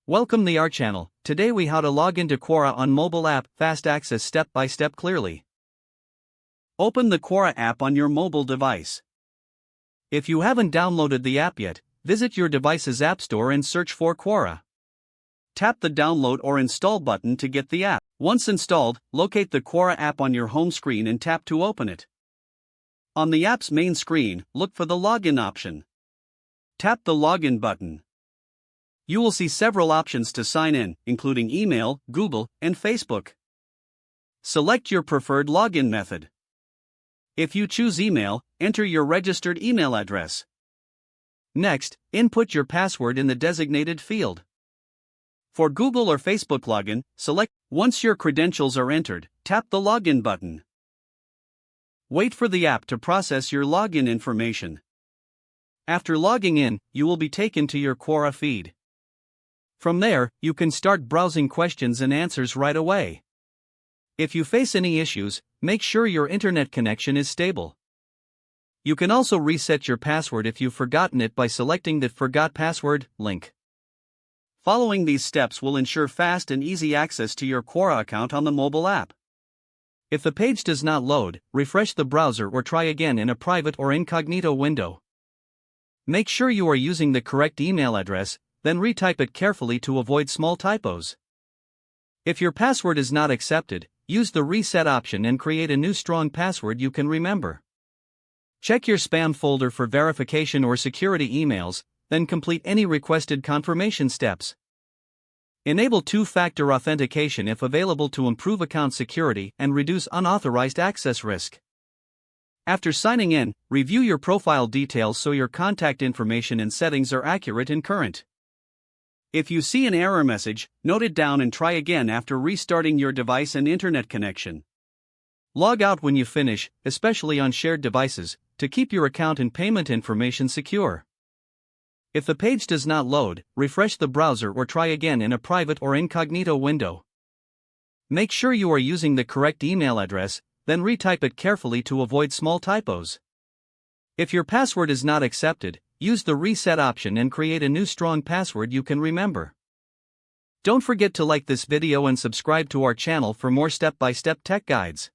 Welcome to our channel. Today we how to log into Quora on mobile app, fast access step by step clearly. Open the Quora app on your mobile device. If you haven't downloaded the app yet, visit your device's app store and search for Quora. Tap the download or install button to get the app. Once installed, locate the Quora app on your home screen and tap to open it. On the app's main screen, look for the login option. Tap the login button. You will see several options to sign in, including email, Google, and Facebook. Select your preferred login method. If you choose email, enter your registered email address. Next, input your password in the designated field. For Google or Facebook login, select. Once your credentials are entered, tap the login button. Wait for the app to process your login information. After logging in, you will be taken to your Quora feed. From there, you can start browsing questions and answers right away. If you face any issues, make sure your internet connection is stable. You can also reset your password if you've forgotten it by selecting the Forgot Password link. Following these steps will ensure fast and easy access to your Quora account on the mobile app. If the page does not load, refresh the browser or try again in a private or incognito window. Make sure you are using the correct email address, then retype it carefully to avoid small typos. If your password is not accepted, use the reset option and create a new strong password you can remember. Check your spam folder for verification or security emails, then complete any requested confirmation steps. Enable two-factor authentication if available to improve account security and reduce unauthorized access risk. After signing in, review your profile details so your contact information and settings are accurate and current. If you see an error message, note it down and try again after restarting your device and internet connection. Log out when you finish, especially on shared devices, to keep your account and payment information secure. If the page does not load, refresh the browser or try again in a private or incognito window. Make sure you are using the correct email address, then retype it carefully to avoid small typos. If your password is not accepted, use the reset option and create a new strong password you can remember. Don't forget to like this video and subscribe to our channel for more step-by-step tech guides.